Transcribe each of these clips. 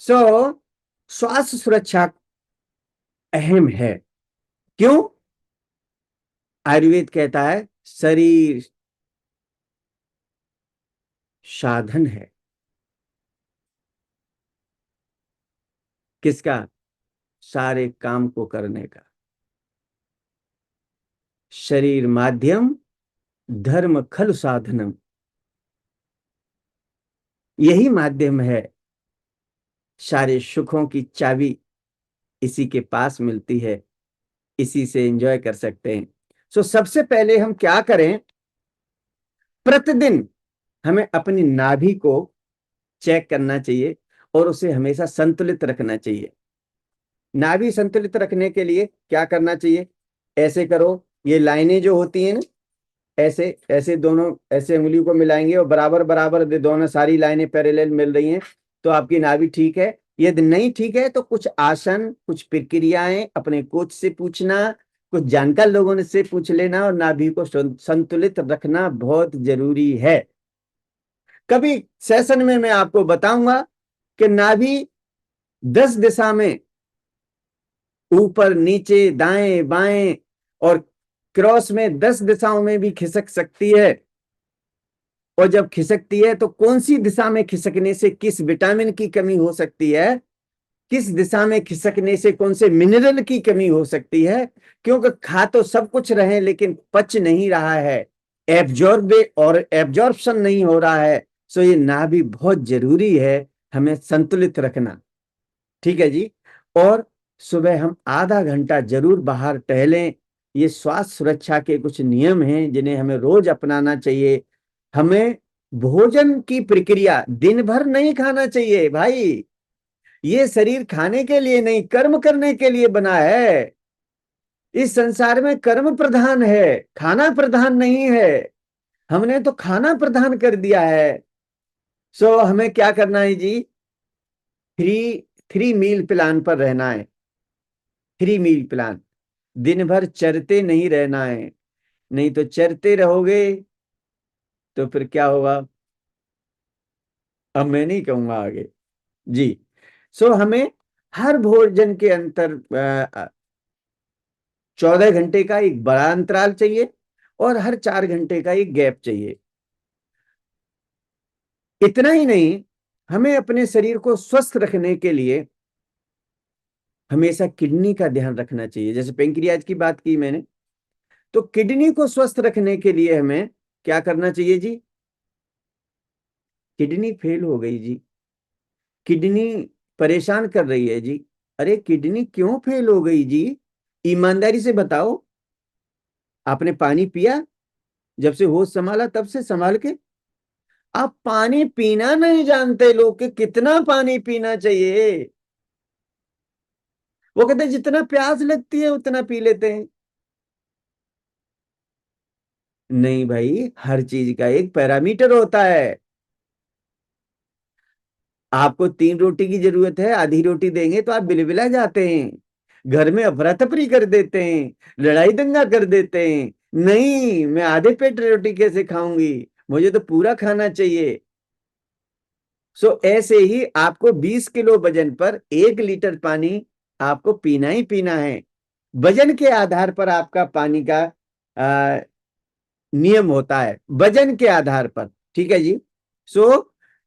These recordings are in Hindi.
सो श्वास सुरक्षा अहम है। क्यों? आयुर्वेद कहता है शरीर साधन है। किसका? सारे काम को करने का। शरीर माध्यम, धर्म खल साधनम। यही माध्यम है। सारे सुखों की चाबी इसी के पास मिलती है। इसी से एंजॉय कर सकते हैं। सबसे पहले हम क्या करें? प्रतिदिन हमें अपनी नाभि को चेक करना चाहिए और उसे हमेशा संतुलित रखना चाहिए। नाभि संतुलित रखने के लिए क्या करना चाहिए? ऐसे करो, ये लाइनें जो होती हैं ना, ऐसे ऐसे दोनों ऐसे उंगली को मिलाएंगे और बराबर बराबर दोनों सारी लाइनें पैरेलल मिल रही हैं तो आपकी नाभि ठीक है। यदि नहीं ठीक है तो कुछ आसन, कुछ प्रक्रियाएं अपने कोच से पूछना, कुछ जानकार लोगों ने से पूछ लेना और नाभि को संतुलित रखना बहुत जरूरी है। कभी सेशन में मैं आपको बताऊंगा कि नाभि 10 दिशा में, ऊपर नीचे दाएं बाएं और क्रॉस में 10 दिशाओं में भी खिसक सकती है। और जब खिसकती है तो कौन सी दिशा में खिसकने से किस विटामिन की कमी हो सकती है, किस दिशा में खिसकने से कौन से मिनरल की कमी हो सकती है। क्योंकि खा तो सब कुछ रहे लेकिन पच नहीं रहा है, एब्जॉर्प्शन नहीं हो रहा है। सो ये नाभि बहुत जरूरी है हमें संतुलित रखना। ठीक है जी। और सुबह हम आधा घंटा जरूर बाहर टहलें। ये स्वास्थ्य सुरक्षा के कुछ नियम हैं जिन्हें हमें रोज अपनाना चाहिए। हमें भोजन की प्रक्रिया दिन भर नहीं खाना चाहिए भाई। ये शरीर खाने के लिए नहीं, कर्म करने के लिए बना है। इस संसार में कर्म प्रधान है, खाना प्रधान नहीं है। हमने तो खाना प्रधान कर दिया है। हमें क्या करना है जी? थ्री थ्री मील प्लान पर रहना है। 3 मील प्लान। दिन भर चरते नहीं रहना है। नहीं तो चरते रहोगे तो फिर क्या होगा? अब मैं नहीं कहूंगा आगे। जी। हमें हर भोजन के अंतर 14 घंटे का एक बड़ा अंतराल चाहिए और हर 4 घंटे का एक गैप चाहिए। इतना ही नहीं, हमें अपने शरीर को स्वस्थ रखने के लिए हमेशा किडनी का ध्यान रखना चाहिए। जैसे पेंक्रियाज की बात की मैंने, तो किडनी को स्वस्थ रखने के लिए हमें क्या करना चाहिए जी? किडनी फेल हो गई जी, किडनी परेशान कर रही है जी। अरे किडनी क्यों फेल हो गई जी? ईमानदारी से बताओ। आपने पानी पिया? जब से होश संभाला तब से संभाल के आप पानी पीना नहीं जानते। लोग कि कितना पानी पीना चाहिए। वो कहते हैं जितना प्यास लगती है उतना पी लेते हैं। नहीं भाई, हर चीज का एक पैरामीटर होता है। आपको 3 रोटी की जरूरत है, आधी रोटी देंगे तो आप बिलबिला जाते हैं, घर में अफरा तफरी कर देते हैं, लड़ाई दंगा कर देते हैं। नहीं, मैं आधे पेट रोटी कैसे खाऊंगी, मुझे तो पूरा खाना चाहिए। ऐसे ही आपको 20 किलो वजन पर 1 लीटर पानी आपको पीना ही पीना है। वजन के आधार पर आपका पानी का आ, नियम होता है, वजन के आधार पर। ठीक है जी।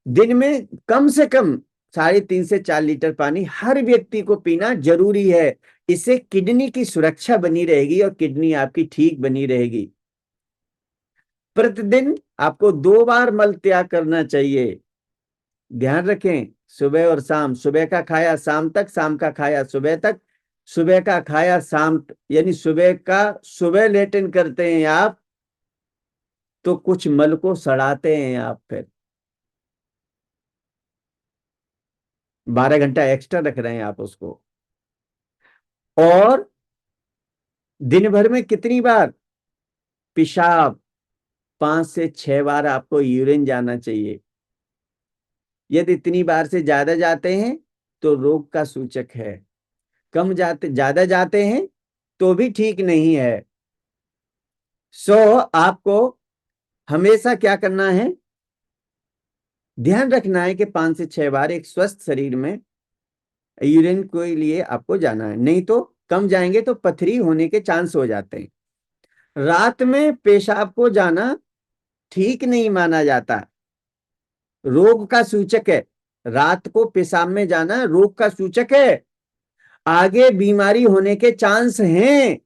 दिन में कम से कम 3.5 से 4 लीटर पानी हर व्यक्ति को पीना जरूरी है। इससे किडनी की सुरक्षा बनी रहेगी और किडनी आपकी ठीक बनी रहेगी। प्रतिदिन आपको 2 बार मल त्याग करना चाहिए। ध्यान रखें, सुबह और शाम। सुबह का खाया शाम तक, शाम का खाया सुबह तक। सुबह का खाया शाम, यानी सुबह का सुबह लेटिन करते हैं आप तो कुछ मल को सड़ाते हैं आप, फिर 12 घंटा एक्स्ट्रा रख रहे हैं आप उसको। और दिन भर में कितनी बार पेशाब? 5 से 6 बार आपको यूरिन जाना चाहिए। यदि इतनी बार से ज्यादा जाते हैं तो रोग का सूचक है। कम जाते ज्यादा जाते हैं तो भी ठीक नहीं है। आपको हमेशा क्या करना है? ध्यान रखना है कि 5 से 6 बार एक स्वस्थ शरीर में यूरिन के लिए आपको जाना है, नहीं तो कम जाएंगे तो पथरी होने के चांस हो जाते हैं। रात में पेशाब को जाना ठीक नहीं माना जाता, रोग का सूचक है। रात को पेशाब में जाना रोग का सूचक है, आगे बीमारी होने के चांस हैं,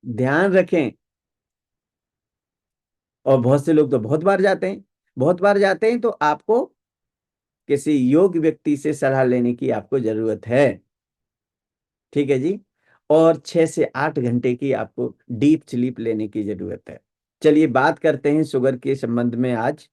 ध्यान रखें। और बहुत से लोग तो बहुत बार जाते हैं, बहुत बार जाते हैं, तो आपको किसी योग्य व्यक्ति से सलाह लेने की आपको जरूरत है। ठीक है जी। और 6 से 8 घंटे की आपको डीप स्लीप लेने की जरूरत है। चलिए बात करते हैं शुगर के संबंध में आज।